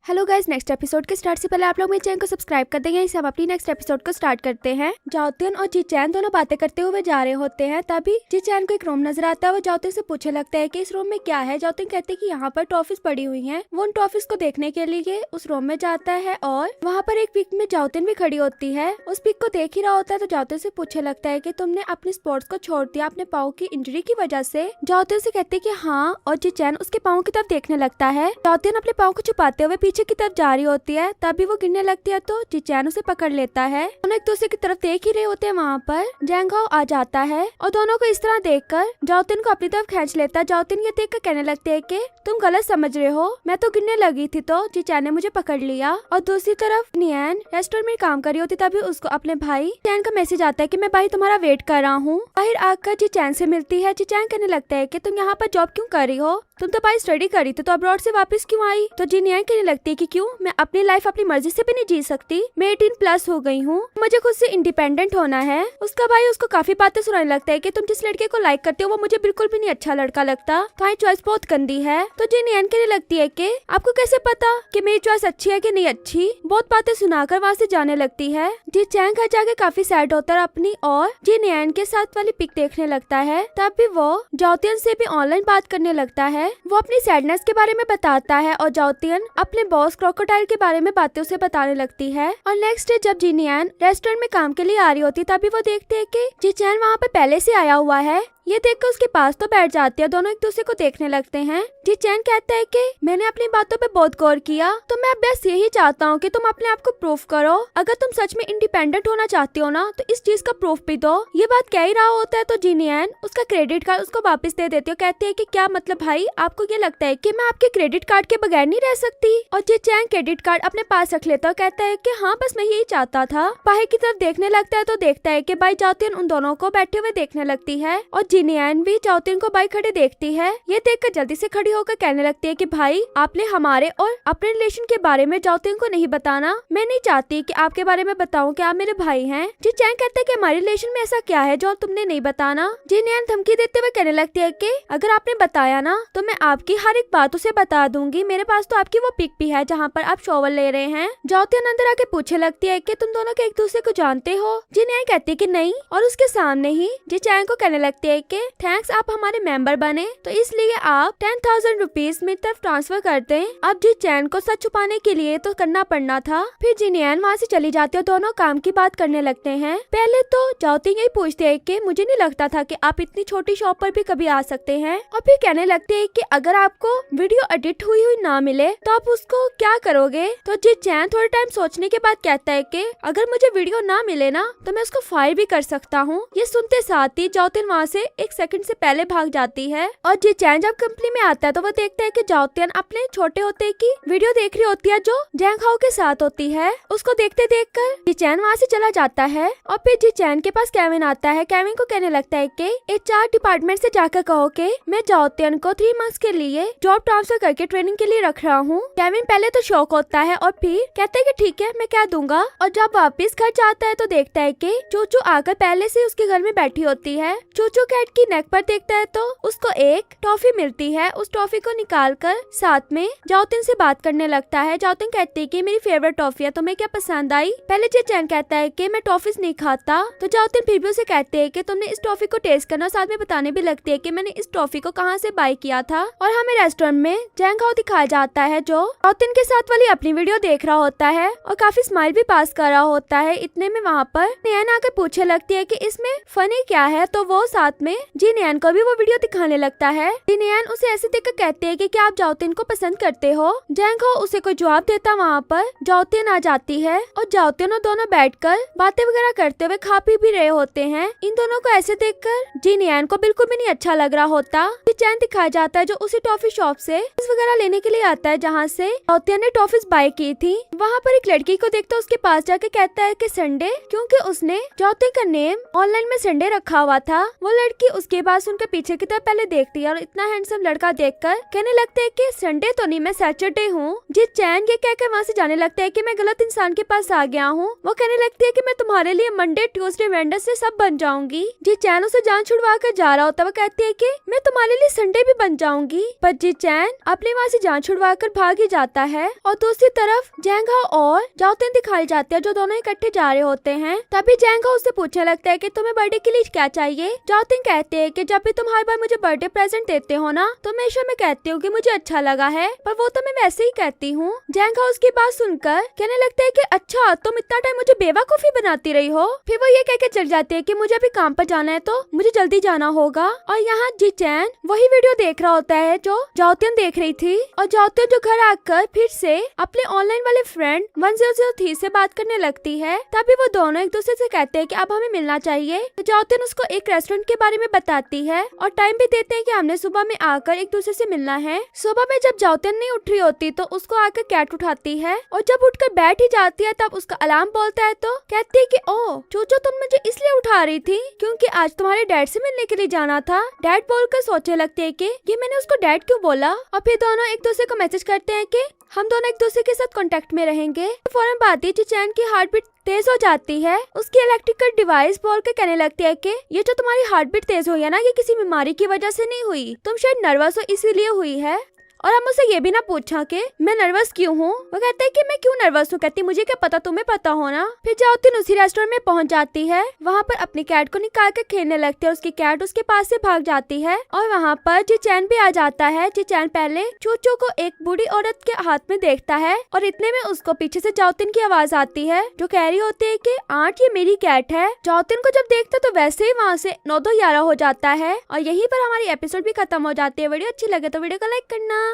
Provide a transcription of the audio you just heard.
Hello guys, next episode के start से पहले आप लोग मेरे चैनल को सब्सक्राइब कर देंगे। इसे हम अपनी नेक्स्ट एपिसोड को स्टार्ट करते हैं। जाओतियन और जीचैन दोनों बातें करते हुए जा रहे होते हैं। तभी जीचैन को एक रूम नजर आता है। वो जाओतियन से पूछने लगता है कि इस रूम में क्या है। जाओतियन कहते हैं कि यहाँ पर टॉफीज पड़ी हुई हैं। वो उन टॉफीज को देखने के लिए उस रूम में जाता है और वहाँ पर एक पिक में जाओतियन भी खड़ी होती है। उस पिक को देख ही रहा होता है तो जाओतियन से पूछने लगता है कि तुमने अपने स्पोर्ट्स को छोड़ दिया अपने पाँव की इंजरी की वजह से। जाओतियन से कहते हैं कि हाँ, और जीचैन उसके पाँव की तरफ देखने लगता है। जाओतियन अपने पाँव को छुपाते हुए पीछे की तरफ जा रही होती है। तभी वो गिरने लगती है तो जीचैन उसे पकड़ लेता है। दोनों एक दूसरे की तरफ देख ही रहे होते हैं। वहाँ पर जैंगहाओ आ जाता है और दोनों को इस तरह देखकर जाओतियन को अपनी तरफ खींच लेता है। जाओतियन ये देखकर कहने लगते हैं कि तुम गलत समझ रहे हो, मैं तो गिरने लगी थी तो जीचैन ने मुझे पकड़ लिया। और दूसरी तरफ नियन रेस्टोरेंट में काम कर रही होती। तभी उसको अपने भाई चैन का मैसेज आता है कि मैं भाई तुम्हारा वेट कर रहा हूँ। बाहर आकर जीचैन से मिलती है। जीचैन कहने लगता है कि तुम यहाँ पर जॉब क्यों कर रही हो, तुम तो भाई स्टडी करी थी तो अब्रॉड से वापस क्यों आई। तो जिनियन कहने लगती है कि क्यों, मैं अपनी लाइफ अपनी मर्जी से भी नहीं जी सकती, मैं 18+ हो गई हूँ, मुझे खुद से इंडिपेंडेंट होना है। उसका भाई उसको काफी बातें सुनाने लगता है कि तुम जिस लड़के को लाइक करते हो वो मुझे बिल्कुल भी नहीं अच्छा लड़का लगता, तुम्हारी चॉइस बहुत गंदी है। तो जिनियन कहने लगती है कि आपको कैसे पता कि मेरी चॉइस अच्छी है कि नहीं अच्छी। बहुत बातें सुनाकर वहाँ से जाने लगती है। जीचैन घर जाके काफी सैड होता है अपनी और जिनियन के साथ वाली पिक देखने लगता है। तब भी वो जाओतियन से भी ऑनलाइन बात करने लगता है। वो अपनी सैडनेस के बारे में बताता है और जाओतियन अपने बॉस क्रोकोडाइल के बारे में बातें उसे बताने लगती है। और नेक्स्ट डे जब जिनियन रेस्टोरेंट में काम के लिए आ रही होती तभी वो देखते हैं कि जीचैन वहाँ पे पहले से आया हुआ है। ये देखकर उसके पास तो बैठ जाती है। दोनों एक दूसरे को देखने लगते हैं। जीचैन कहता है कि मैंने अपनी बातों पे बहुत गौर किया, तो मैं बस यही चाहता हूँ कि तुम अपने आप को प्रूफ करो। अगर तुम सच में इंडिपेंडेंट होना चाहती हो ना तो इस चीज का प्रूफ भी दो। ये बात कह ही रहा होता है तो जिनियन उसका क्रेडिट कार्ड उसको वापस दे देती है। कहती है कि क्या मतलब भाई, आपको ये लगता है कि मैं आपके क्रेडिट कार्ड के बगैर नहीं रह सकती। और जीचैन क्रेडिट कार्ड अपने पास रख लेता है। कहता है कि हाँ, बस मैं यही चाहता था। बाहर की तरफ देखने लगता है तो देखता है कि भाई जाओतियन उन दोनों को बैठे हुए देखने लगती है और जिनियन भी जाओतियन को बाइक खड़े देखती है। ये देखकर जल्दी से खड़ी होकर कहने लगती है कि भाई आपने हमारे और अपने रिलेशन के बारे में जाओतियन को नहीं बताना। मैं नहीं चाहती कि आपके बारे में बताऊं कि आप मेरे भाई हैं। जीचैन कहते हैं कि हमारे रिलेशन में ऐसा क्या है जो तुमने नहीं बताना। जिनियन धमकी देते हुए कहने लगती है कि अगर आपने बताया ना तो मैं आपकी हर एक बात उसे बता दूंगी। मेरे पास तो आपकी वो पिक भी है जहाँ पर आप शॉवर ले रहे हैं। जाओतियन अंदर आके पूछने लगती है कि तुम दोनों के एक दूसरे को जानते हो। जिनियन कहती है कि नहीं और उसके सामने ही जीचैन को कहने लगती है कि थैंक्स, आप हमारे मेंबर बने तो इसलिए आप 10,000 रुपीज मेरी तरफ ट्रांसफर कर दें। अब जीचैन को सच छुपाने के लिए तो करना पड़ना था। फिर जिनियन वहाँ से चली जाती है। दोनों काम की बात करने लगते हैं। पहले तो जाओतियन यही पूछते है कि मुझे नहीं लगता था कि आप इतनी छोटी शॉप पर भी कभी आ सकते हैं। और फिर कहने लगते हैं कि अगर आपको वीडियो एडिट हुई ना मिले तो आप उसको क्या करोगे। तो जीचैन थोड़े टाइम सोचने के बाद कहता है कि अगर मुझे वीडियो ना मिले ना तो मैं उसको फायर भी कर सकता हूँ। ये सुनते साथ ही जाओतियन वहाँ से एक सेकंड से पहले भाग जाती है। और जीचैन जब कंपनी में आता है तो वो देखता है कि जाओतियन अपने छोटे होते की वीडियो देख रही होती है जो जैंगहाओ के साथ होती है। उसको देखते देखकर जीचैन वहाँ से चला जाता है। और फिर जीचैन के पास केविन आता है। केविन को कहने लगता है कि HR डिपार्टमेंट से जाकर कहो कि मैं जाओतियन को 3 मंथ्स के लिए जॉब ट्रांसफर करके ट्रेनिंग के लिए रख रहा हूँ। केविन पहले तो शॉक होता है और फिर कहता है कि ठीक है, मैं क्या दूंगा। और जब वापस घर जाता है तो देखता है कि चूचू आकर पहले से उसके घर में बैठी होती है। चूचू कैट की नेक पर देखता है तो उसको एक टॉफी मिलती है। उस टॉफी को निकालकर साथ में जाओतियन से बात करने लगता है। जाओतियन कहती है कि मेरी फेवरेट टॉफी है, तुम्हें क्या पसंद आई। पहले जीचैन कहता है कि मैं टॉफीज नहीं खाता। तो जाओतियन फिर भी उसे कहते हैं कि तुमने इस टॉफी को टेस्ट करना। साथ में बताने भी लगती है कि मैंने इस टॉफी को कहाँ से बाय किया था। और हमें रेस्टोरेंट में जैंगहाओ दिखाया जाता है जो जाओतियन के साथ वाली अपनी वीडियो देख रहा होता है और काफी स्माइल भी पास कर रहा होता है। इतने में वहाँ पर नियन आकर पूछने लगती है कि इसमें फनी क्या है। तो वो साथ में जिनियन को भी वो वीडियो दिखाने लगता है। जिनियन उसे ऐसे देखकर कहते हैं कि क्या आप जाओतियन को पसंद करते हो। जैंगहाओ उसे कोई जवाब देता वहाँ पर जाओतियन आ जाती है और जाओतियन और दोनों बैठकर बातें वगैरह करते हुए खा पी भी रहे होते हैं। इन दोनों को ऐसे देखकर जिनियन को बिल्कुल भी नहीं अच्छा लग रहा होता। जीचैन दिखाया जाता है जो उसी टॉफी शॉप से वगैरह लेने के लिए आता है जहाँ से जाओतियन ने टॉफीज बाय की थी। वहाँ पर एक लड़की को देखता उसके पास जाके कहता है कि संडे, क्योंकि उसने जाओतियन का नेम ऑनलाइन में संडे रखा हुआ था। वो लड़की कि उसके बाद उनके पीछे की तरफ पहले देखती है और इतना हैंडसम लड़का देखकर कहने लगते है कि संडे तो नहीं, मैं सैटरडे हूँ। जी चैन ये कहकर वहाँ से जाने लगता है कि मैं गलत इंसान के पास आ गया हूँ। वो कहने लगती है कि मैं तुम्हारे लिए मंडे ट्यूसडे वेडनेसडे सब बन जाऊंगी। जी चैन उसे जान छुड़वा कर जा रहा होता है। वो कहती है कि मैं तुम्हारे लिए संडे भी बन जाऊंगी, पर जी चैन अपने वहाँ से जान छुड़वा कर भाग ही जाता है। और दूसरी तरफ जैंग हाओ और जाओतिन दिखाई जाते हैं जो दोनों इकट्ठे जा रहे होते हैं। तभी जैंग हाओ उससे पूछने लगता है कि तुम्हें बर्थडे के लिए क्या चाहिए। जाओतिन कहते हैं कि जब भी तुम हर बार मुझे बर्थडे प्रेजेंट देते हो ना, तो हमेशा मैं कहती हूँ कि मुझे अच्छा लगा है, पर वो तो मैं वैसे ही कहती हूँ। जैंग हाओ उसकी बात सुनकर कहने लगता है कि अच्छा तुम इतना टाइम मुझे बेवकूफी बनाती रही हो। फिर वो ये कहकर चल जाती है कि मुझे अभी काम पर जाना है तो मुझे जल्दी जाना होगा। और यहाँ जी चैन वही वीडियो देख रहा होता है जो जाओतिन देख रही थी। और जाओतिन जो घर आकर फिर से अपने ऑनलाइन वाले फ्रेंड 1003 से बात करने लगती है। तभी वो दोनों एक दूसरे से कहते हैं कि अब हमें मिलना चाहिए। तो जाओतिन उसको एक रेस्टोरेंट के बारे में बताती है और टाइम भी देते हैं कि हमने सुबह में आकर एक दूसरे से मिलना है। सुबह में जब जाओतिन नहीं उठ रही होती तो उसको आकर कैट उठाती है और जब उठकर बैठ ही जाती है तब उसका अलार्म बोलता है तो कहती है कि ओ चूचो तुम मुझे इसलिए उठा रही थी क्योंकि आज तुम्हारे डैड से मिलने के लिए जाना था। डैड बोलकर सोचने लगती है कि ये मैंने उसको डैड क्यों बोला। और फिर दोनों एक दूसरे को मैसेज करते हैं कि हम दोनों एक दूसरे के साथ कांटेक्ट में रहेंगे। फौरन बाद ही चैन की हार्ट बीट तेज हो जाती है। उसकी इलेक्ट्रिकल डिवाइस बोल के कहने लगती है कि ये जो तुम्हारी हार्ट बीट तेज हुई है ना, ये किसी बीमारी की वजह से नहीं हुई, तुम शायद नर्वस हो इसीलिए हुई है। और हम उसे ये भी ना पूछा कि मैं नर्वस क्यों हूँ। वो कहता है कि मैं क्यों नर्वस हूँ। कहती मुझे क्या पता, तुम्हें पता हो ना। फिर जाओतिन उसी रेस्टोरेंट में पहुँच जाती है। वहाँ पर अपनी कैट को निकाल कर खेलने लगती है और उसकी कैट उसके पास से भाग जाती है। और वहाँ पर जी चैन भी आ जाता है। जी चैन पहले चूचू को एक बूढ़ी औरत के हाथ में देखता है और इतने में उसको पीछे से जाओतिन की आवाज आती है जो कह रही होती है कि आंट ये मेरी कैट है। जाओतिन को जब देखता तो वैसे ही वहाँ से 9-2-11 हो जाता है। और यहीं पर हमारी एपिसोड भी खत्म हो जाती है। वीडियो अच्छी लगे तो वीडियो को लाइक करना।